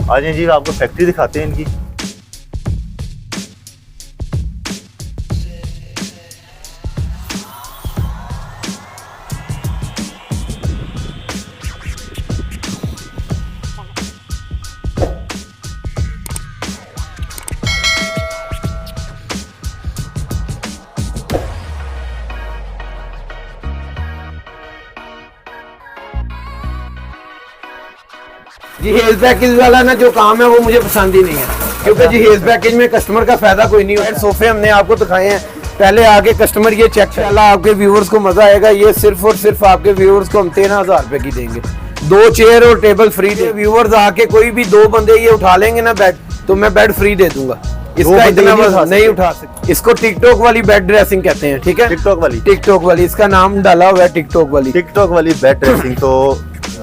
आ जाए जी, आपको फैक्ट्री दिखाते हैं इनकी। जी हेल्थ पैकेज वाला ना जो काम है वो मुझे पसंद ही नहीं है, क्योंकि जी हेल्थ पैकेज में कस्टमर का फायदा कोई नहीं है। सोफे हमने आपको दिखाए हैं, पहले आगे कस्टमर ये चेक कर, आपके व्यूअर्स को मजा आएगा। ये सिर्फ और सिर्फ आपके व्यूअर्स को हम 13,000 रुपए की देंगे। 2 चेयर और टेबल फ्री दे। व्यूअर्स आके कोई भी 2 बंदे ये उठा लेंगे ना बेड, तो मैं बेड फ्री दे दूंगा। इसका इतना नहीं उठा सकते। इसको टिकटॉक वाली बेड ड्रेसिंग कहते हैं, ठीक है। टिकटॉक वाली इसका नाम डाला हुआ है, टिकटॉक वाली बेड ड्रेसिंग। तो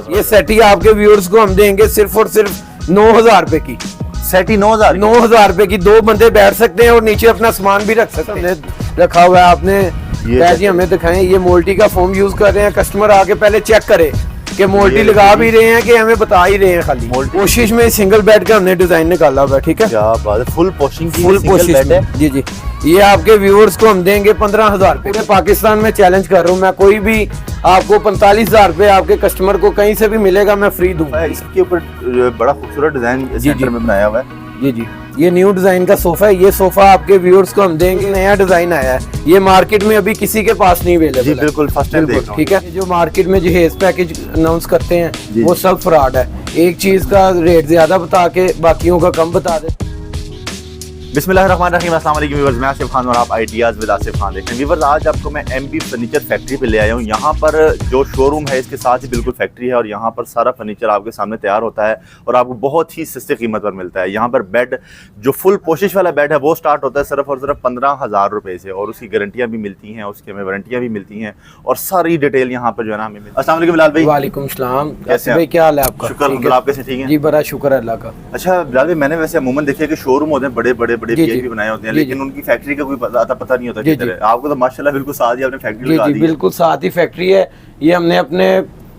ये सेट ही आपके व्यूअर्स को हम देंगे सिर्फ और सिर्फ 9,000 रुपए की। सेट ही 9,000 रुपए की। 2 बंदे बैठ सकते हैं और नीचे अपना सामान भी रख सकते हैं। रखा हुआ है आपने बैग हमें दिखाएं। ये मोल्टी का फोम यूज कर रहे हैं। कस्टमर आके पहले चेक करे कि मोल्टी लगा भी रहे हैं कि हमें बता ही रहे हैं। खाली कोशिश में सिंगल बेड का हमने डिजाइन निकाला हुआ है, ठीक है। क्या बात है, फुल पोशिंग की फुल पोशिश है जी जी। ये आपके व्यूअर्स को हम देंगे 15,000 रुपए। पूरे पाकिस्तान में चैलेंज कर रहा हूँ मैं, कोई भी आपको 45,000 रुपए आपके कस्टमर को कहीं से भी मिलेगा, मैं फ्री दूंगा। इसके ऊपर बड़ा खूबसूरत डिजाइन सेंटर में बनाया हुआ है। जी जी, ये न्यू डिजाइन का सोफा है। ये सोफा आपके व्यूअर्स को हम देंगे, नया डिजाइन आया है। ये मार्केट में अभी किसी के पास नहीं अवेलेबल है। बिल्कुल फर्स्ट टाइम देख रहा हूं। ठीक है। जो मार्केट में जो हेज पैकेज अनाउंस करते हैं वो सब फ्रॉड है। एक चीज का रेट ज्यादा बता के बाकियों का कम बता दे। बिस्मिल्लाहिर्रहमानिर्रहीम, अस्सलाम वालेकुम व्यूअर्स, मैं आसिफ खान और आप आइडियाज़ विद आसिफ खान देखते हैं। व्यूअर्स, आज आपको मैं एमपी फर्नीचर फैक्ट्री पे ले आया हूँ। यहाँ पर जो शोरूम है इसके साथ ही बिल्कुल फैक्ट्री है और यहाँ पर सारा फर्नीचर आपके सामने तैयार होता है और आपको बहुत ही सस्ती कीमत पर मिलता है। यहाँ पर बेड जो फुल पोशिश वाला बेड है वो स्टार्ट होता है सिर्फ और सिर्फ 15,000 रुपये से और उसकी गारंटियाँ भी मिलती हैं, उसकी हमें वारंटियाँ भी मिलती हैं और सारी डिटेल यहाँ पर जो है ना हमें मिलती है। अस्सलाम वालेकुम बिलाल भाई। वालेकुम सलाम। कैसे भाई, क्या हाल है आपका? शुक्र, आप कैसे? ठीक है जी, बड़ा शुक्र अल्लाह का। अच्छा बिलाल भाई, मैंने वैसे अमूमन देखा कि शोरूम होते हैं बड़े बड़े वीआईपी बनाए होते हैं, लेकिन उनकी फैक्ट्री का कोई पता नहीं होता किधर है। आपको तो माशाल्लाह बिल्कुल साथ ही आपने फैक्ट्री लगा दी है। बिल्कुल साथ ही फैक्ट्री है। ये हमने अपने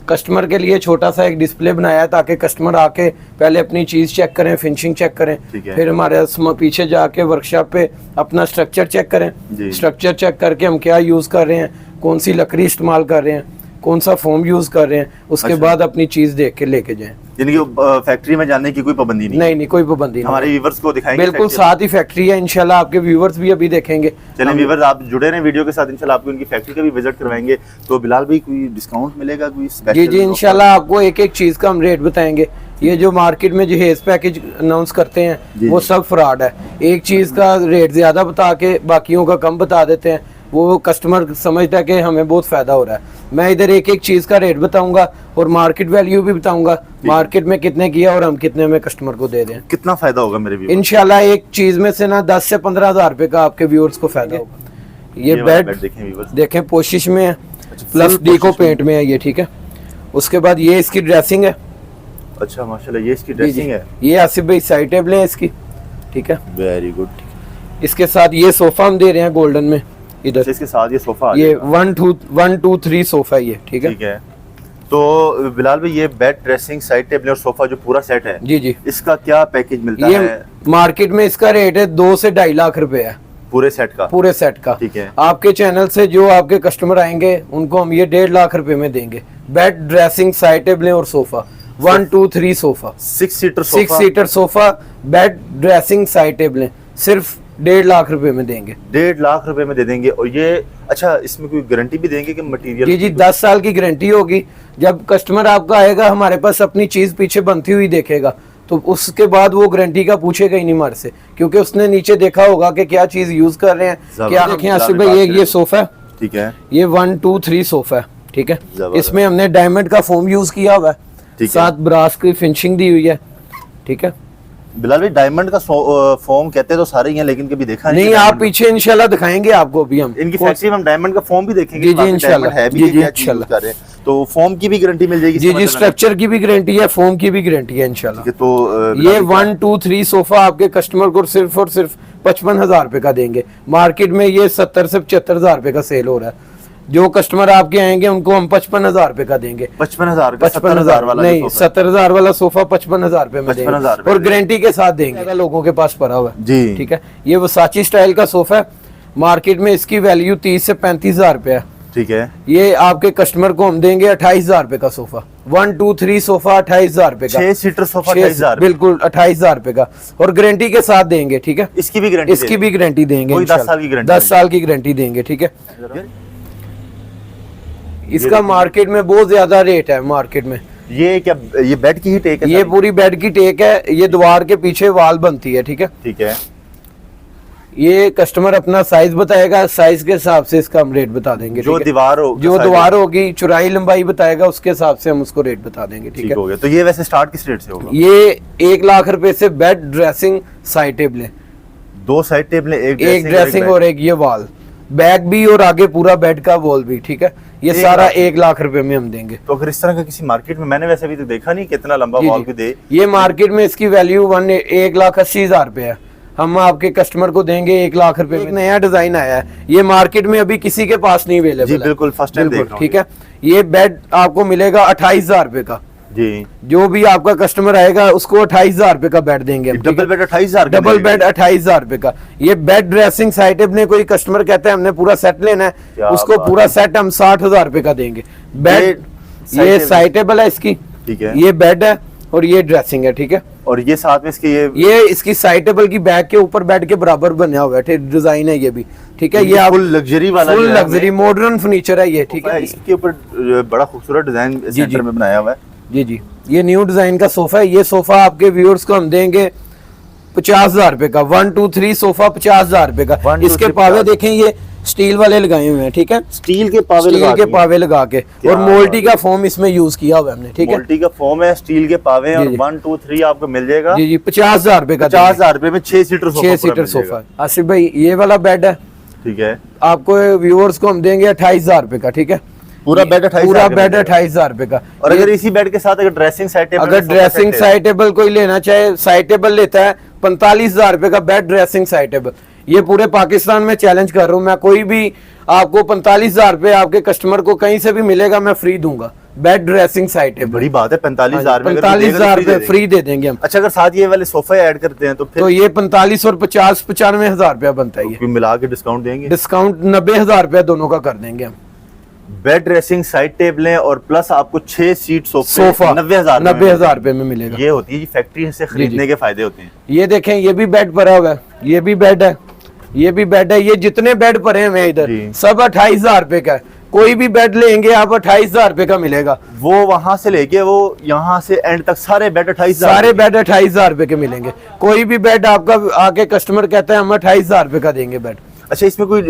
कस्टमर के लिए छोटा सा एक डिस्प्ले बनाया है ताकि कस्टमर आके पहले अपनी चीज चेक करें, फिनिशिंग चेक करें, फिर हमारे पीछे जाके वर्कशॉप पे अपना स्ट्रक्चर चेक करें। स्ट्रक्चर चेक करके हम क्या यूज कर रहे हैं, कौन सी लकड़ी इस्तेमाल कर रहे हैं, कौन सा फोम यूज कर रहे हैं, उसके बाद अपनी चीज देख के लेके जाएं। यानी कि फैक्ट्री में जाने की कोई पाबंदी नहीं? नहीं, कोई पाबंदी नहीं। हमारे व्यूअर्स को दिखाएंगे बिल्कुल साथ ही फैक्ट्री है। इंशाल्लाह आपके व्यूअर्स भी अभी देखेंगे। चलें व्यूअर्स, आप जुड़े रहें वीडियो के साथ। इंशाल्लाह आपको उनकी फैक्ट्री का भी विजिट करवाएंगे। तो बिलाल भाई, कोई डिस्काउंट मिलेगा, कोई स्पेशल? जी इंशाल्लाह आपको एक एक चीज का हम रेट बताएंगे। ये जो मार्केट में जो हेज पैकेज अनाउंस करते हैं वो सब फ्रॉड है। एक चीज का रेट ज्यादा बता के बाकियों का कम बता देते हैं। वो कस्टमर समझता है कि हमें बहुत फायदा हो रहा है। मैं इधर एक एक चीज का रेट बताऊंगा और मार्केट वैल्यू भी बताऊंगा, मार्केट में कितने किया और हम कितने में कस्टमर को दे दें। कितना फायदा होगा मेरे व्यूअर्स? इंशाल्लाह एक चीज में से ना 10 से 15,000 रुपए का आपके व्यूअर्स को फायदा होगा। ये बेड देखें पोशिश में है, प्लस डीको पेंट में है ये, ठीक है। उसके बाद ये इसकी ड्रेसिंग है। अच्छा माशाल्लाह, ये इसकी ड्रेसिंग है। ये आसिफ भाई साइड टेबल है इसकी, ठीक है। Very good. इसके साथ ये सोफा हम दे रहे हैं गोल्डन में। इधर इसके साथ ये सोफा, ये 1 2 3 सोफा ये, ठीक है। तो बिलाल भाई, ये बेड ड्रेसिंग साइड टेबल और सोफा जो पूरा सेट है, जी इसका क्या पैकेज मिलता है? मार्केट में इसका रेट है 2 से 2.5 लाख रुपए है पूरे सेट का। ठीक है। आपके चैनल से जो आपके कस्टमर आएंगे उनको हम ये 1.5 लाख रुपए में देंगे। बेड ड्रेसिंग साइड टेबल और sofa 1 2 3 sofa 6 seater sofa bed dressing side table सिर्फ 1.5 लाख रुपए में देंगे। 1.5 लाख रुपए में दे देंगे। और ये अच्छा, इसमें कोई गारंटी भी देंगे कि मटेरियल? जी 10 साल की गारंटी होगी। जब कस्टमर आपका आएगा हमारे पास अपनी चीज पीछे बनती हुई देखेगा तो उसके बाद वो गारंटी का पूछेगा ही नहीं हमारे से, क्योंकि उसने नीचे देखा होगा कि क्या चीज यूज कर रहे हैं। क्या देखें आसिफ भाई, ये सोफा है, ठीक है। ये 1 2 3 सोफा है, ठीक है। इसमें हमने डायमंड का फोम यूज किया हुआ है, साथ ब्रास की फिनिशिंग दी हुई है, ठीक है। बिलाल भाई, डायमंड का फोम कहते हैं तो सारे ही हैं, लेकिन कभी देखा नहीं। आप पीछे इंशाल्लाह दिखाएंगे आपको। अभी हम इनकी फैक्ट्री में हम डायमंड का फोम भी देखेंगे। जी इंशाल्लाह है भी इंशाल्लाह। तो फोम की भी गारंटी मिल जाएगी? जी स्ट्रक्चर की भी गारंटी है, फोम की भी गारंटी है इंशाल्लाह। तो ये 1 2 3 सोफा आपके कस्टमर को सिर्फ और सिर्फ 55,000 रुपए का देंगे। मार्केट में ये 70 से 75,000 रुपए का सेल हो रहा है। जो कस्टमर आपके आएंगे उनको हम 55,000 रुपए का देंगे। 55,000 का 55,000 वाला नहीं, जो सोफा है। 70,000 वाला सोफा 55,000 रुपए में 55,000 देंगे और गारंटी के साथ देंगे। लोगों के पास पड़ा हुआ है जी। ठीक है। ये वसाची स्टाइल का सोफा है, मार्केट में इसकी वैल्यू 30 से 35,000 रुपए है। ठीक है, ये आपके कस्टमर को हम देंगे 28,000 रुपए का सोफा। 1 2 3 सोफा 28,000 रुपए का। 6 सीटर सोफा 6 28,000 बिल्कुल 28,000 रुपए का और गारंटी के साथ देंगे ठीक है। इसकी भी गारंटी इसकी भी गारंटी देंगे, कोई 10 साल की गारंटी 10 साल की गारंटी देंगे ठीक है। इसका मार्केट में बहुत ज्यादा रेट है मार्केट में। ये क्या, ये बेड की ही टेक है? ये पूरी बेड की टेक है, ये दीवार के पीछे वाल बनती है ठीक है। ठीक है, ये कस्टमर अपना साइज बताएगा, साइज के हिसाब से इसका हम रेट बता देंगे। जो ठीक है? दीवार हो, जो दीवार होगी चौड़ाई लंबाई बताएगा, उसके हिसाब से हम उसको रेट बता देंगे ठीक है। हो गया। तो ये वैसे स्टार्ट किस रेट से होगा? ये 1 लाख रुपए से बेड, ड्रेसिंग, साइड टेबल है, 2 साइड टेबल, एक ड्रेसिंग और एक ये वॉल, बैक भी और आगे पूरा बेड का वॉल भी ठीक है। ये सारा 1 लाख रुपए में हम देंगे। तो अगर इस तरह का किसी मार्केट में, मैंने वैसे अभी तो देखा नहीं कितना लंबा जी, वॉल जी। भी दे। ये मार्केट में इसकी वैल्यू 1,80,000 रुपए है, हम आपके कस्टमर को देंगे 1 लाख रुपए में। नया डिजाइन आया है, ये मार्केट में अभी किसी के पास नहीं अवेलेबल जी है। बिल्कुल, फर्स्ट टाइम देख रहा हूं। ठीक है। ये बेड आपको मिलेगा 28,000 रुपए का। जी, जो भी आपका कस्टमर आएगा उसको 28,000 रुपए का बेड देंगे हम, ठीक है? डबल बेड 28,000 का डबल मिलेगा। बेड 28,000 रुपए का। ये बेड, ड्रेसिंग, साइड टेबल ने कोई कस्टमर कहता है हमने पूरा सेट लेना क्या है, उसको बात पूरा है। सेट हम 60,000 रुपए का देंगे। बेड, side ये table। साइड टेबल है इसकी, ठीक है। ये बेड है और ये ड्रेसिंग है ठीक है। और ये साथ में इसके ये इसकी साइड टेबल की बैक के ऊपर बेड के बराबर बना हुआ है, डिजाइन है ये भी ठीक है। ये आप फुल लग्जरी वाला फुल जो है लग्जरी मॉडर्न फर्नीचर है ये ठीक है। इसके ऊपर बड़ा खूबसूरत डिजाइन सेंटर में बनाया हुआ है। जी जी, ये न्यू डिजाइन का सोफा है। ये सोफा आपके व्यूअर्स को हम देंगे 50,000 रुपए का। 1 2 3 सोफा 50,000 रुपए का। 1 2 इसके 3 पावे देखें, ये स्टील वाले लगाए हुए हैं ठीक है। स्टील के पावे स्टील लगा के दिए। पावे लगा के क्या और मोल्टी बात का फोम इसमें यूज किया हुआ है हमने ठीक है। मोल्टी का फोम है, स्टील के पावे हैं और जी, जी। 1 2 3 आपको मिल जाएगा जी जी, 50,000 रुपए का। 50,000 रुपए में 6 seater sofa. 6 seater sofa. Asif भाई ये वाला बेड है, ठीक है। आपको व्यूअर्स को हम देंगे 28,000 रुपए का ठीक है। पूरा बेड 28,000 पूरा का बेड मिलेगा। 28,000 रुपए का। और अगर इसी बेड के साथ अगर ड्रेसिंग साइड टेबल, अगर ड्रेसिंग साइड टेबल कोई लेना चाहे, साइड टेबल लेता है 45,000 रुपए का बेड, ड्रेसिंग साइड टेबल। ये पूरे पाकिस्तान में चैलेंज कर रहा हूँ मैं, कोई भी आपको 45,000 रुपए आपके कस्टमर को कहीं से भी मिलेगा, मैं फ्री दूंगा बेड, ड्रेसिंग साइड टेबल। बड़ी बात है। 45,000 में 45,000 रुपए फ्री दे देंगे हम। अच्छा, अगर साथ ये वाले सोफे ऐड करते हैं तो फिर तो ये 45 और 50 95,000 रुपया बनता है। ये कोई मिला के डिस्काउंट देंगे? डिस्काउंट 90,000 रुपया दोनों का कर देंगे हम। बेड, ड्रेसिंग, साइड टेबलें और प्लस आपको 6 सीट सोफा 90,000 रुपए में मिलेगा। ये होती है जी फैक्ट्री से खरीदने के फायदे होते हैं। ये देखें, ये भी बेड पड़ा हुआ है, ये भी बेड है, ये भी बेड है। ये जितने बेड पड़े हुए हैं इधर जी। सब 28,000 रुपए का है। कोई भी बेड लेंगे आप 28,000 रुपए का मिलेगा। वो वहां से लेके वो यहाँ से एंड तक सारे बेड 28,000। सारे बेड 28,000 रुपए के मिलेंगे। कोई भी बेड आपका आके कस्टमर कहता है हम 28,000 रुपए का देंगे बेड। अच्छा, इसमें कोई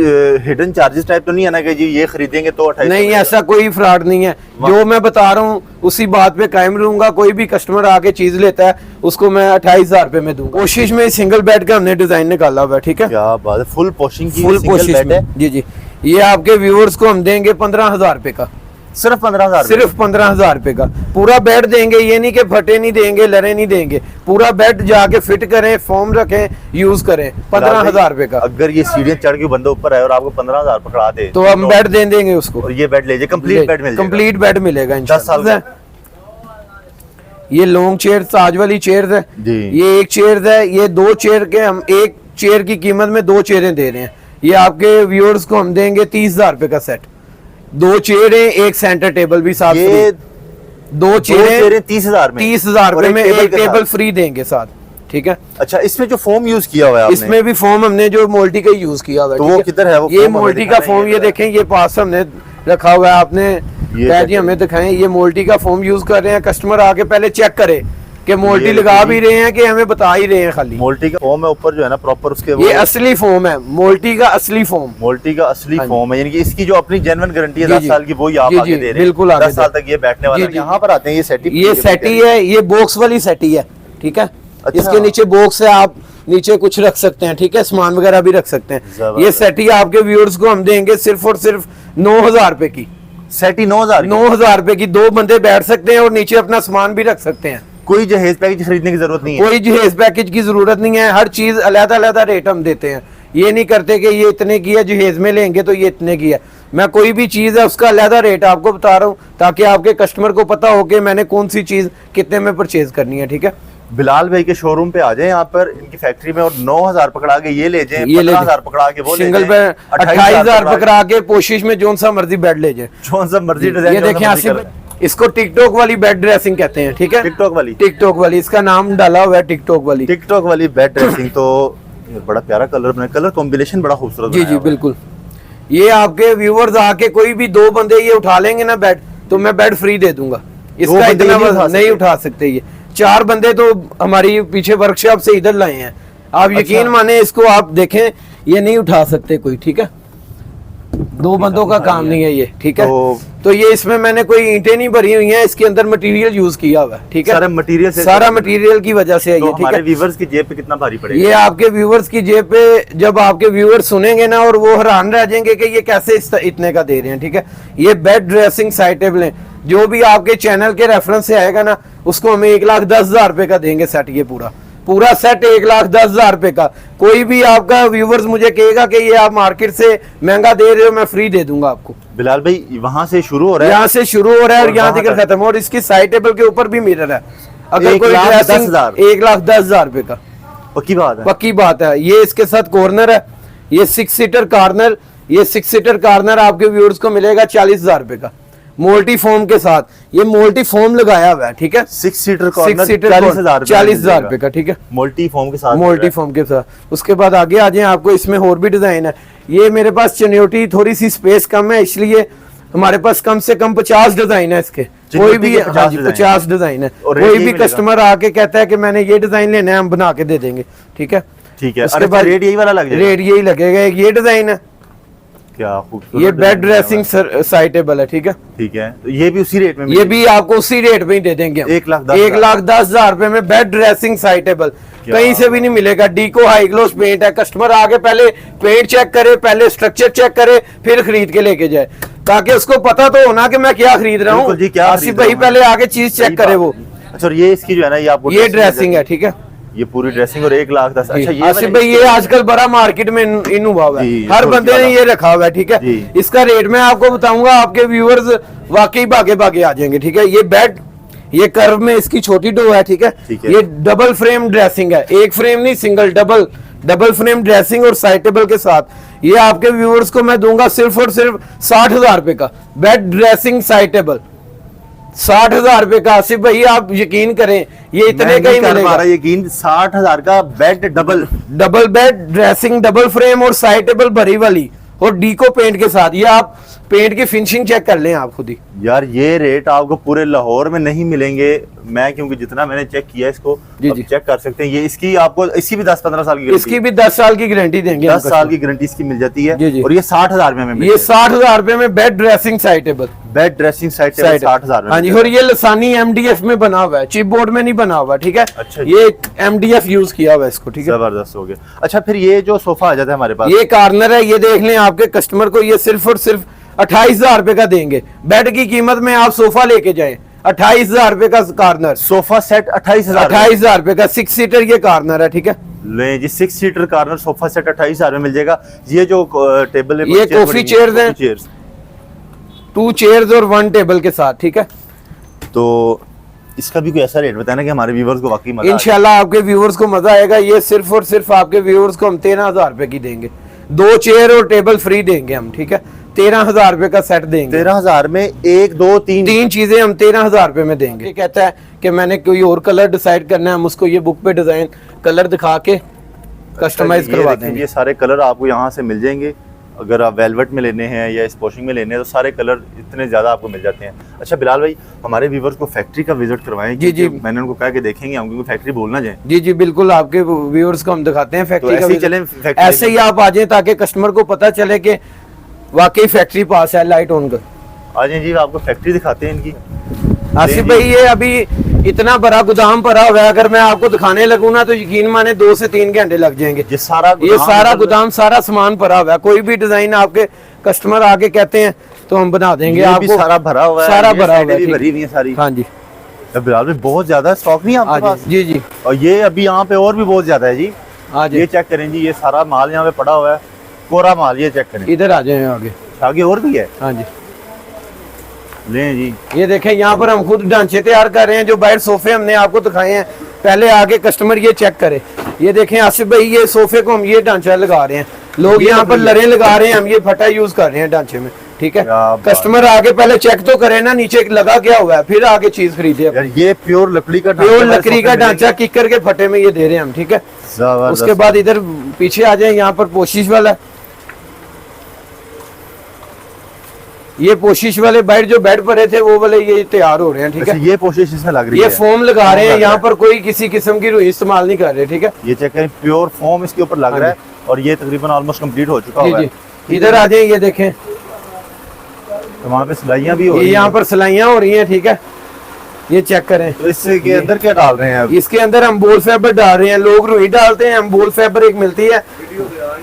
हिडन चार्जेस टाइप तो नहीं है ना कि जी ये खरीदेंगे तो 28? नहीं, ऐसा कोई फ्रॉड नहीं है। जो मैं बता रहा हूँ उसी बात पे कायम रहूंगा। कोई भी कस्टमर आके चीज लेता है उसको मैं 28,000 रुपए में दूंगा। कोशिश में सिंगल बेड का हमने डिजाइन निकाला हुआ है ठीक है। क्या बात है, फुल पोशिंग की फुल सिंगल कोशिश बेड है। में जी जी। ये आपके व्यूअर्स को हम देंगे 15,000 रुपए का। सिर्फ 15,000? सिर्फ 15,000 रुपए का पूरा बेड देंगे। ये नहीं कि फटे नहीं देंगे, लरे नहीं देंगे। पूरा बेड जाके फिट करें, फॉर्म रखें, यूज करें। 15,000 रुपए का। अगर ये सीढ़ियां चढ़ के बंदा ऊपर आए और आपको 15,000 पकड़ा दे तो हम बेड दे देंगे उसको। और ये बेड ले जाए, कंप्लीट बेड मिल जाएगा। कंप्लीट बेड मिलेगा 10 साल इंशाल्लाह। ये लॉन्ग चेयर, ताज वाली चेयर है जी। ये एक चेयर है। ये 2 चेयर के हम एक चेयर की कीमत में 2 चेयरें दे रहे हैं। ये आपके व्यूअर्स को हम देंगे 30,000 रुपए का सेट। 2 चेयर है, एक सेंटर टेबल भी साथ ये फ्री। 2 चेयर 30,000 में, 30,000 और रुपए में एक के टेबल साथ। फ्री देंगे साथ ठीक है। अच्छा, इसमें जो फोम यूज किया हुआ है आपने, इसमें भी फोम हमने जो मोल्टी का यूज किया हुआ है तो ठीक वो किधर है? वो ये फोम हमें मोल्टी का दिखाना फोम, है ये देखें, ये पास हमने रखा हुआ है। आपने ये कह जी देखिए। हमें दिखाएं। ये मोल्टी का फोम यूज कर रहे हैं। कस्टमर आके पहले चेक करे कि मोल्टी ये लगा देखिए। भी रहे हैं कि हमें बता ही रहे हैं खाली। मोल्टी का फोम है ऊपर जो है ना प्रॉपर उसके ये असली फोम है, मोल्टी का असली फोम। मोल्टी का असली हाँ जी। फोम है, यानी कि इसकी जो अपनी जेन्युइन गारंटी है जी, 10 जी। साल की, वो ही आप जी, आगे जी, दे रहे हैं। बिल्कुल आगे 10 साल दे- तक ये बैठने वाला जी, है। जी। यहाँ पर आते हैं, ये सेटी ये सेटी है, ये बॉक्स वाली सेटी है ठीक है। अच्छा। इसके नीचे बॉक्स है, आप नीचे कुछ रख सकते हैं ठीक है, सामान वगैरह भी रख सकते हैं। जबरदस्त। ये सेटी आपके व्यूअर्स को हम देंगे सिर्फ और सिर्फ 9,000 रुपए की। सेटी 9,000 9,000 रुपए की। 2 बंदे बैठ सकते हैं और नीचे अपना सामान भी रख सकते हैं। कोई जहेज पैकेज खरीदने की जरूरत नहीं है। कोई जहेज पैकेज की जरूरत नहीं है। हर चीज अलग अलग रेट हम देते हैं। ये नहीं करते कि ये इतने की है, जहेज में लेंगे तो ये इतने की है। मैं कोई भी चीज है उसका अलहदा रेट आपको बता रहा हूँ, ताकि आपके कस्टमर को पता हो कि मैंने कौन सी चीज कितने में परचेज करनी है। ठीक है, बिलाल भाई के शोरूम पे आ जाए यहाँ पर इनकी फैक्ट्री में, और 9,000 पकड़ा के ये ले जाए, 15,000 पकड़ा के वो ले सिंगल पे 28,000 पकड़ा के कोशिश में जोन सा मर्जी बेड ले जाए, जो सा मर्जी डिजाइन। ये देखें आसिफ, इसको टिकटॉक वाली बेड ड्रेसिंग कहते हैं। ठीक है, टिकटॉक वाली, टिकटॉक वाली इसका नाम डाला हुआ है, टिकटॉक वाली। टिकटॉक वाली बेड ड्रेसिंग। तो बड़ा प्यारा कलर बना, कलर कॉम्बिनेशन बड़ा खूबसूरत। जी जी बिल्कुल। ये आपके व्यूवर्स आके कोई भी 2 बंदे ये उठा लेंगे ना बेड, तो मैं बेड फ्री दे दूंगा। इसका इतना नहीं उठा सकते, ये 4 बंदे तो हमारी पीछे वर्कशॉप से इधर लाए हैं। आप यकीन माने, इसको आप देखें, ये नहीं उठा सकते कोई। ठीक है, 2 बंदों का काम नहीं है ये। ठीक है, तो ये इसमें मैंने कोई ईंटें नहीं भरी हुई हैं, इसके अंदर मटेरियल यूज किया हुआ है। ठीक है, सारा मटेरियल की वजह से है ये। ठीक है, व्यूअर्स की जेब पे कितना भारी पड़ेगा? ये आपके व्यूअर्स की जेब पे, जब आपके व्यूअर्स सुनेंगे ना, और वो हैरान रह जाएंगे कि ये कैसे इतने का दे रहे हैं। ठीक है, ये बेड ड्रेसिंग साइड टेबल है, जो भी आपके चैनल के रेफरेंस से आएगा ना, उसको हमें 1,10,000 रुपए का देंगे सेट। ये पूरा सेट 1,10,000 रुपए का। कोई भी आपका व्यूवर्स मुझे कहेगा कि ये आप मार्केट से महंगा दे रहे हो, मैं फ्री दे दूंगा आपको। बिलाल भाई वहां से शुरू हो रहा है, यहाँ से शुरू हो रहा है और यहाँ तक खत्म। और इसकी साइड टेबल के ऊपर भी मिरर है। अगर कोई 1,10,000 रुपए का, पक्की बात है, पक्की बात है। ये इसके साथ कॉर्नर है, ये 6 सीटर कॉर्नर, ये 6 सीटर कॉर्नर आपके व्यूअर्स को मिलेगा 40,000 रुपए का, मोल्टी फोम के साथ। ये मोल्टी फोम लगाया हुआ है। ठीक है, 6 सीटर कॉर्नर 40,000 रुपए का। ठीक है, मोल्टी फोम के साथ, मोल्टी फोम के साथ। उसके बाद आगे आ जाए, आपको इसमें और भी डिजाइन है। ये मेरे पास चनियोटी थोड़ी सी स्पेस कम है, इसलिए हमारे पास कम से कम 50 डिजाइन है इसके। कोई भी 50 डिजाइन है। कोई भी कस्टमर आके कहता है कि मैंने ये डिजाइन लेना है, हम बना के दे देंगे। ठीक है, ठीक है। उसके बाद रेट यही वाला लग जाएगा, रेट यही लगेगा। ये डिजाइन है, क्या खूबसूरत। ये बेड ड्रेसिंग साइड टेबल है। ठीक है, ठीक है, तो ये भी उसी रेट में, ये भी आपको उसी रेट में ही दे देंगे। 1,10,000 रुपए में बेड ड्रेसिंग साइड टेबल, कहीं से भी नहीं मिलेगा। डीको हाई ग्लोस पेंट है। कस्टमर आगे पहले पेंट चेक करे, पहले स्ट्रक्चर चेक करे, फिर खरीद के लेके जाए, ताकि उसको पता तो होना कि मैं क्या खरीद रहा हूँ। आसिफ भाई पहले आगे चीज चेक करे वो। अच्छा, ये इसकी जो है ना, ये आपको ये ड्रेसिंग है। ठीक है, ये पूरी ड्रेसिंग और 1,10,000। अच्छा, ये आसिफ भाई ये आजकल बड़ा मार्केट में इन हुआ हुआ है, हर बंदे ने ये रखा हुआ है। ठीक है, इसका रेट मैं आपको बताऊंगा, आपके व्यूअर्स वाकई भागे भागे आ जाएंगे। ठीक है, ये बेड, ये कर्व में इसकी छोटी डो है। ठीक है, ये डबल फ्रेम ड्रेसिंग है, एक फ्रेम नहीं, सिंगल डबल फ्रेम ड्रेसिंग और साइड टेबल के साथ। ये आपके व्यूअर्स को मैं दूंगा सिर्फ और सिर्फ 60,000 रुपए का बेड ड्रेसिंग साइड टेबल। 60,000 रुपए का। आसिफ भाई आप यकीन करें, ये इतने का ही मिलेगा। यकीन 60,000 का bed, double bed dressing, double frame और साइड टेबल भरी वाली, और डीको पेंट के साथ। ये आप पेंट की फिनिशिंग चेक कर लें आप खुद ही। यार ये रेट आपको पूरे लाहौर में नहीं मिलेंगे। मैं क्योंकि जितना मैंने चेक किया इसको, जी चेक कर सकते हैं। ये इसकी आपको, इसकी भी 10-15 साल की, इसकी भी 10 साल की गारंटी देंगे। 10 साल की गारंटी इसकी मिल जाती है। जी। और ये 60,000 में, ये 60,000 रुपए में bed dressing side table, bed dressing side table 60,000 में। हाँ जी, और ये लसानी MDF में बना हुआ है, चिप बोर्ड में नहीं बना हुआ। ठीक है, अच्छा, ये MDF यूज किया हुआ है इसको। ठीक है, जबरदस्त हो गया। अच्छा, फिर ये जो सोफा आ जाता है हमारे पास, ये कॉर्नर है। ये देख लें, आपके कस्टमर को ये सिर्फ और सिर्फ 28,000 रुपए का देंगे। बेड की कीमत में आप सोफा लेके जाएं, 28,000 रुपए का कॉर्नर सोफा सेट, 28,000 रुपए का 6 सीटर ये कॉर्नर है। ठीक है, ले जी 6 सीटर कॉर्नर सोफा सेट 28,000 में मिल जाएगा। ये जो टेबल है, ये कॉफी चेयर्स हैं, 2 चेयर्स और 1 टेबल के साथ। ठीक है, तो इसका भी कोई ऐसा रेट बताना कि हमारे व्यूवर्स को वाकई मजा, इंशाल्लाह आपके व्यूवर्स को मजा आएगा। ये सिर्फ और सिर्फ आपके व्यूवर्स को हम 13,000 रुपए की देंगे, 2 चेयर और टेबल फ्री देंगे हम। ठीक है, 13,000 रुपए का सेट देंगे। 13,000 में 1 2 3 चीजें हम 13,000 रुपए में देंगे। ये कहता है कि मैंने कोई और कलर डिसाइड करना है, हम उसको ये बुक पे डिजाइन कलर दिखा के कस्टमाइज करवा देंगे। ये सारे कलर आपको यहाँ से मिल जाएंगे। अगर आप वेलवेट में लेने हैं या स्पोशिंग में लेने हैं तो सारे कलर इतने ज़्यादा आपको मिल जाते हैं। अच्छा बिलाल भाई, हमारे व्यूवर्स को फैक्ट्री का विजिट करवाएं। जी जी, मैंने उनको कहा कि देखेंगे हम, क्योंकि फैक्ट्री भूल ना जाए। जी जी बिल्कुल, आपके व्यूवर्स को हम दिखाते हैं फैक्ट्री का। ऐसे ही आप आ जाए ताकि कस्टमर को पता चले कि वाकई फैक्ट्री पास है। लाइट ऑन कर आ जाए जी, आपको फैक्ट्री दिखाते हैं इनकी। आसिफ भाई ये अभी इतना बड़ा गोदाम भरा हुआ है, अगर मैं आपको दिखाने लगूं ना तो यकीन माने 2 से 3 घंटे लग जाएंगे। ये सारा गोदाम, सारा सामान भरा हुआ है। कोई भी डिजाइन आपके कस्टमर आके कहते हैं तो हम बना देंगे आपको। सारा भरा हुआ है, सारा भरा हुआ है, भरी हुई है सारी। हाँ जी बिलाल भाई, बहुत ज्यादा स्टॉक नहीं है आपके पास? जी जी, और ये अभी यहाँ पे और भी बहुत ज्यादा है जी। ये चेक करें जी, ये सारा माल यहाँ पे पड़ा हुआ है, कोरा माल। ये चेक करें, इधर आ जाए आगे। अच्छा आगे और भी है? हाँ जी, लें जी। ये देखें यहाँ पर हम खुद ढांचे तैयार कर रहे हैं। जो बाहर सोफे हमने आपको दिखाए हैं, पहले आके कस्टमर ये चेक करे। ये देखें आसिफ भाई, ये सोफे को हम ये ढांचा लगा रहे हैं। लोग यहाँ पर लरे लगा रहे हैं, हम ये फटा यूज कर रहे हैं ढांचे में, ठीक है। कस्टमर आगे पहले चेक तो करे ना नीचे लगा क्या हुआ है, फिर आगे चीज खरीदे। यार ये प्योर लकड़ी का प्योर लकड़ी का ढांचा किकर के फटे में ये दे रहे हैं हम, ठीक है। उसके बाद इधर पीछे आ जाए, यहाँ पर पोशिश वाला, ये पोशिश वाले बेड जो बेड पड़े थे वो वाले ये तैयार हो रहे हैं, ठीक है। ये पोशिश इसमें लग रही है, ये फोम लगा रहे हैं, यहाँ पर कोई किसी किस्म की रुई इस्तेमाल नहीं कर रहे, ठीक है। ये चेक करें, प्योर फोम इसके ऊपर लग रहा है और ये तकरीबन ऑलमोस्ट कंप्लीट हो चुका है। इधर आ जाए, ये देखें तो वहाँ पे सिलाइयाँ भी हो रही हैं, यहाँ पर सिलाइयाँ हो रही हैं, ठीक है। ये चेक करें। तो इसके अंदर क्या डाल रहे हैं अब? इसके अंदर हम बोल फैबर डाल रहे हैं। लोग रुई डालते हैं, हम बोल फैबर एक मिलती है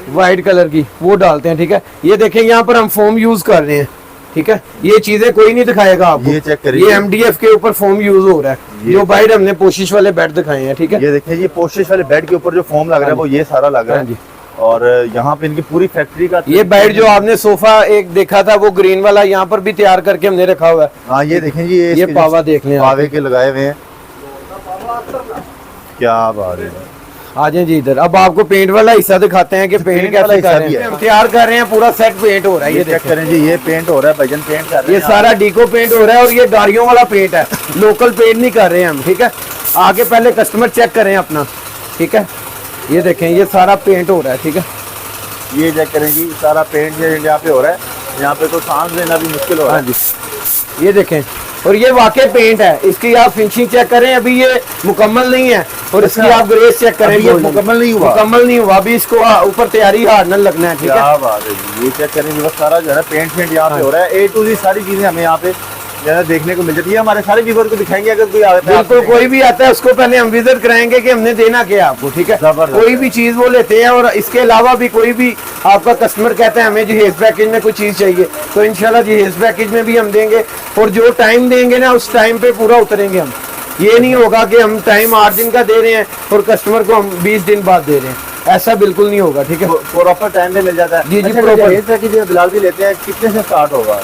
व्हाइट कलर की, वो डालते हैं, ठीक है। ये देखें यहाँ पर हम फोम यूज कर रहे हैं, ठीक है। ये चीजें कोई नहीं दिखाएगा आपको। ये चेक करिए, ये MDF के ऊपर फोम यूज हो रहा है। जो बाइट हमने पोशिश वाले बेड दिखाए हैं, ठीक है। ये देखिए, ये पोशिश वाले बेड के ऊपर जो फोम लग रहा है वो ये सारा लग रहा है। और यहाँ पे इनकी पूरी फैक्ट्री का ये बेड जो आपने सोफा एक देखा था वो ग्रीन वाला, यहाँ पर भी तैयार करके हमने रखा हुआ है। हाँ ये देखें जी, ये पावा देख लें, पावे के लगाए हुए हैं, क्या बात है। आ जाए जी इधर। अब आपको पेंट वाला हिस्सा दिखाते हैं कि पेंट कैसे कर रहे हैं। हम तैयार कर रहे हैं, पूरा सेट पेंट हो रहा है। ये चेक करें जी, ये पेंट हो रहा है, भजन पेंट कर रहे हैं। ये सारा डीको पेंट हो रहा है और ये गाड़ियों वाला पेंट है, लोकल पेंट नहीं कर रहे हैं हम, ठीक है। आगे पहले कस्टमर चेक करें अपना, ठीक है। ये देखें, ये सारा पेंट हो रहा है, ठीक है। ये चेक करें जी, सारा पेंट यहाँ पे हो रहा है। यहाँ पे तो सांस लेना भी मुश्किल हो रहा है। हाँ जी, ये देखें, और ये वाकई पेंट है। इसकी आप फिनिशिंग चेक करें, अभी ये मुकम्मल नहीं है। और इसकी आप ग्रेस चेक करें, ये मुकम्मल नहीं हुआ, मुकम्मल नहीं हुआ। अभी इसको ऊपर तैयारी हार्डनर लगना है, ठीक है। क्या बात है जी। ये चेक करें, बस सारा जो है पेंट यहाँ पे हो रहा है। A to Z सारी चीजें हमें यहाँ पे देखने को मिल जाती है। हमारे सारे व्यूअर को दिखाएंगे, अगर कोई आता है, बिल्कुल कोई भी आता है उसको पहले हम विजिट कराएंगे कि हमने देना क्या है आपको, ठीक है। कोई भी चीज वो लेते हैं। और इसके अलावा भी कोई भी आपका कस्टमर कहता है हमें जहेज पैकेज में कोई चीज चाहिए, तो इंशाल्लाह जहेज पैकेज में भी हम देंगे। और जो टाइम देंगे ना, उस टाइम पे पूरा उतरेंगे हम। ये नहीं होगा कि हम टाइम 8 दिन का दे रहे हैं और कस्टमर को हम 20 दिन बाद दे रहे हैं, ऐसा बिल्कुल नहीं होगा, ठीक है। प्रॉपर टाइम पे मिल जाता है। जी जी, अच्छा, प्रॉपर। जहेज पैकेज बिलाल भी लेते हैं, कितने से स्टार्ट होगा?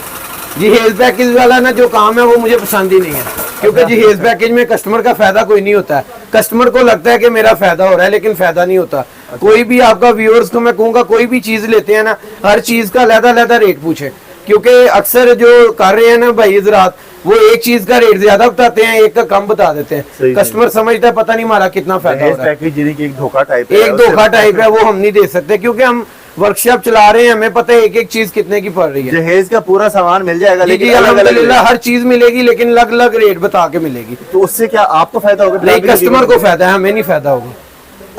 जहेज पैकेज वाला ना जो काम है वो मुझे पसंद ही नहीं है, क्योंकि जहेज पैकेज में कस्टमर का फायदा कोई नहीं होता है। कस्टमर को लगता है कि मेरा फायदा हो रहा है, लेकिन फायदा नहीं होता। कोई भी आपका व्यूअर्स को मैं कहूँगा, कोई भी चीज लेते हैं ना, हर चीज का अलग-अलग रेट पूछे, क्योंकि अक्सर जो कर रहे हैं ना भाई हजरात, वो एक चीज का रेट ज्यादा बताते हैं, एक का कम बता देते हैं। कस्टमर समझता है पता नहीं हमारा कितना फायदा हो रहा है। एक धोखा टाइप है, एक धोखा टाइप है, वो हम नहीं दे सकते, क्योंकि हम वर्कशॉप चला रहे हैं, हमें पता है एक एक चीज कितने की पड़ रही है। जहेज का पूरा सामान मिल जाएगा, लेकिन अल्हम्दुलिल्लाह हर चीज मिलेगी, लेकिन अलग अलग रेट बता के मिलेगी। तो उससे क्या आपको फायदा होगा? नहीं, कस्टमर को फायदा है, हमें नहीं फायदा होगा।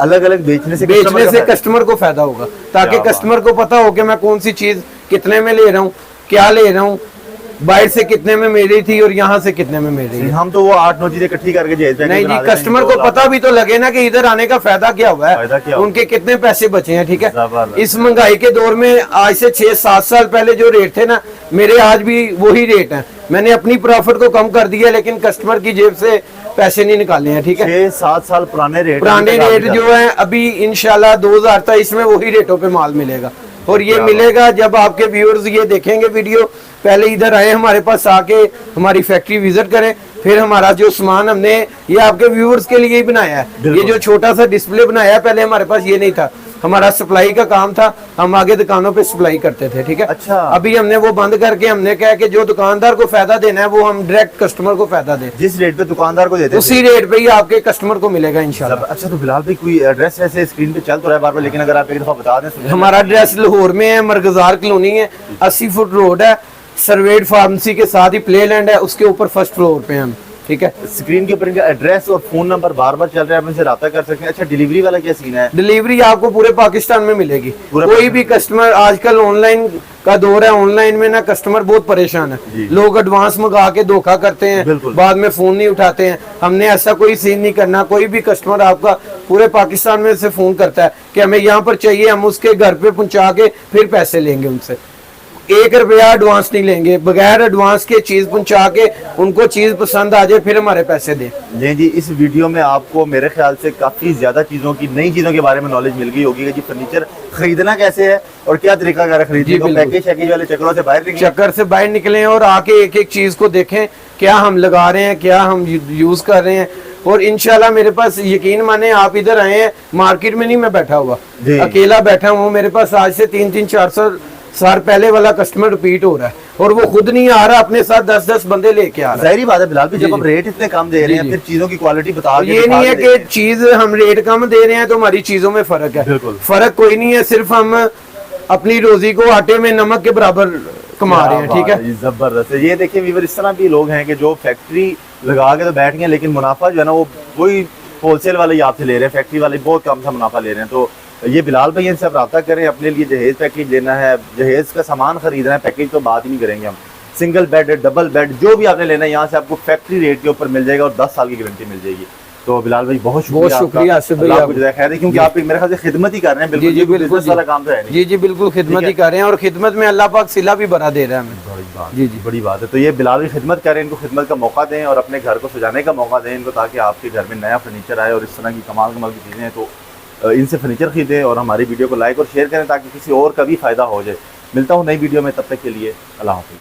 अलग अलग बेचने से कस्टमर को फायदा होगा, ताकि कस्टमर को पता हो कि मैं कौन सी चीज कितने में ले रहा हूँ, क्या ले रहा हूँ, बाहर से कितने में मिल रही थी और यहाँ से कितने में मिल रही है। हम तो वो 8-9 चीजें इकट्ठी करके जहेज पैकेज नहीं जी, कस्टमर को पता भी तो लगे ना कि इधर आने का फायदा क्या हुआ है, उनके कितने पैसे बचे हैं, ठीक है। इस महंगाई के दौर में आज से 6-7 साल पहले जो रेट थे ना, मेरे आज भी वही रेट हैं। मैंने अपनी प्रॉफिट को कम कर दिया, लेकिन कस्टमर की जेब से पैसे नहीं निकाले हैं, ठीक है। 6-7 साल पुराने रेट जो है, अभी इंशाल्लाह 2023 में वही रेटों पे माल मिलेगा। और ये मिलेगा जब आपके व्यूअर्स ये देखेंगे वीडियो, पहले इधर आए हमारे पास, आके हमारी फैक्ट्री विजिट करें, फिर हमारा जो सामान हमने ये आपके व्यूअर्स के लिए ही बनाया है। ये जो छोटा सा डिस्प्ले बनाया है, पहले हमारे पास ये नहीं था, हमारा सप्लाई का काम था, हम आगे दुकानों पे सप्लाई करते थे, ठीक है। अच्छा। अभी हमने वो बंद करके हमने कहा कि जो दुकानदार को फायदा देना है वो हम डायरेक्ट कस्टमर को फायदा दें, जिस रेट पे दुकानदार को देते हैं उसी रेट पे ही आपके कस्टमर को मिलेगा इंशाल्लाह। अच्छा, तो फिलहाल भी कोई एड्रेस वैसे स्क्रीन पे चल तो रहा है बार-बार, लेकिन अगर आप एक दफा बता दें। हमारा एड्रेस लाहौर में है, मरगजार कॉलोनी है, 80 फुट रोड है, सर्वेड फार्मेसी के साथ ही प्ले लैंड है, उसके ऊपर फर्स्ट फ्लोर पे हम, ठीक है। स्क्रीन के ऊपर इनका एड्रेस और फोन नंबर बार-बार चल रहा है, आप इनसे राब्ता कर सकते हैं। अच्छा, डिलीवरी वाला क्या सीन है? डिलीवरी आपको पूरे पाकिस्तान में मिलेगी। कोई भी कस्टमर, आजकल ऑनलाइन का दौर है, ऑनलाइन में ना कस्टमर बहुत परेशान है। लोग एडवांस मंगा के धोखा करते हैं, बाद में फोन नहीं उठाते हैं। हमने ऐसा कोई सीन नहीं करना। कोई भी कस्टमर आपका पूरे पाकिस्तान में से फोन करता है कि हमें यहाँ पर चाहिए, हम उसके घर पे पहुंचा के फिर पैसे लेंगे उनसे। 1 रुपया एडवांस नहीं लेंगे, बगैर एडवांस के चीज पहुंचा के उनको चीज पसंद आ जाए फिर हमारे पैसे दें। जी जी, इस वीडियो में आपको मेरे ख्याल से काफ़ी ज़्यादा चीज़ों की, नई चीज़ों के बारे में नॉलेज मिल गई होगी कि जी फर्नीचर खरीदना कैसे है और क्या तरीका कर खरीदने को, पैकेज शैकेज वाले चक्करों से बाहर निकले, चक्कर से बाहर निकलें और आके एक एक चीज को देखें क्या हम लगा रहे हैं, क्या हम यूज कर रहे हैं। और इंशाल्लाह मेरे पास यकीन माने, आप इधर आए हैं, मार्केट में नहीं मैं बैठा हुआ, अकेला बैठा हूँ। मेरे पास आज से 300-400 साल पहले वाला कस्टमर रिपीट हो रहा है और वो खुद नहीं आ रहा, अपने साथ 10-10 बंदे लेके आ रहा है। जाहिर बात है बिलाल भी, जब हम रेट इतने कम दे रहे हैं फिर चीजों की क्वालिटी बता के ये नहीं है कि चीज हम रेट कम दे रहे हैं तो हमारी चीजों में फर्क है, फर्क कोई नहीं है, सिर्फ हम अपनी रोजी को आटे में नमक के बराबर कमा रहे हैं। ठीक है, जबरदस्त है। ये देखिए व्यूअर, इस तरह भी लोग हैं कि जो फैक्ट्री लगा के तो बैठ गए लेकिन मुनाफा जो है ना वो वही होलसेल वाले आपसे ले रहे हैं, फैक्ट्री वाले बहुत कम सा मुनाफा ले रहे हैं। तो ये बिलाल भाई, इनसे आप रब्ता करें, अपने लिए जहेज पैकेज लेना है, जहेज का सामान खरीदना है, पैकेज तो बात ही नहीं करेंगे हम, सिंगल बेड, डबल बेड, जो भी आपने लेना है यहाँ से आपको फैक्ट्री रेट के ऊपर मिल जाएगा और 10 साल की गारंटी मिल जाएगी। तो बिलाल भाई बहुत शुक्रिया आसिफ भाई, आपको जज़ाक खैर, क्योंकि आप मेरे ख्याल से खिदमत ही कर रहे हैं। बिल्कुल जी बिल्कुल, बिजनेस वाला काम तो है नहीं। जी जी बिल्कुल खिदमत ही कर रहे हैं और खिदमत में अल्लाह पाक सिला भी बड़ा दे रहा है हमें। बड़ी बात, जी जी बड़ी बात है। तो ये बिलाल की खिदमत करें, इनको खिदमत का मौका दें और अपने घर को सजाने का मौका दें इनको, ताकि आपके घर में नया फर्नीचर आए और इस तरह की कमाल कमाल की चीज़ें हैं। तो इनसे फर्नीचर खरीदें और हमारी वीडियो को लाइक और शेयर करें ताकि किसी और का भी फ़ायदा हो जाए। मिलता हूँ नई वीडियो में, तब तक के लिए अल्लाह हाफ़िज़।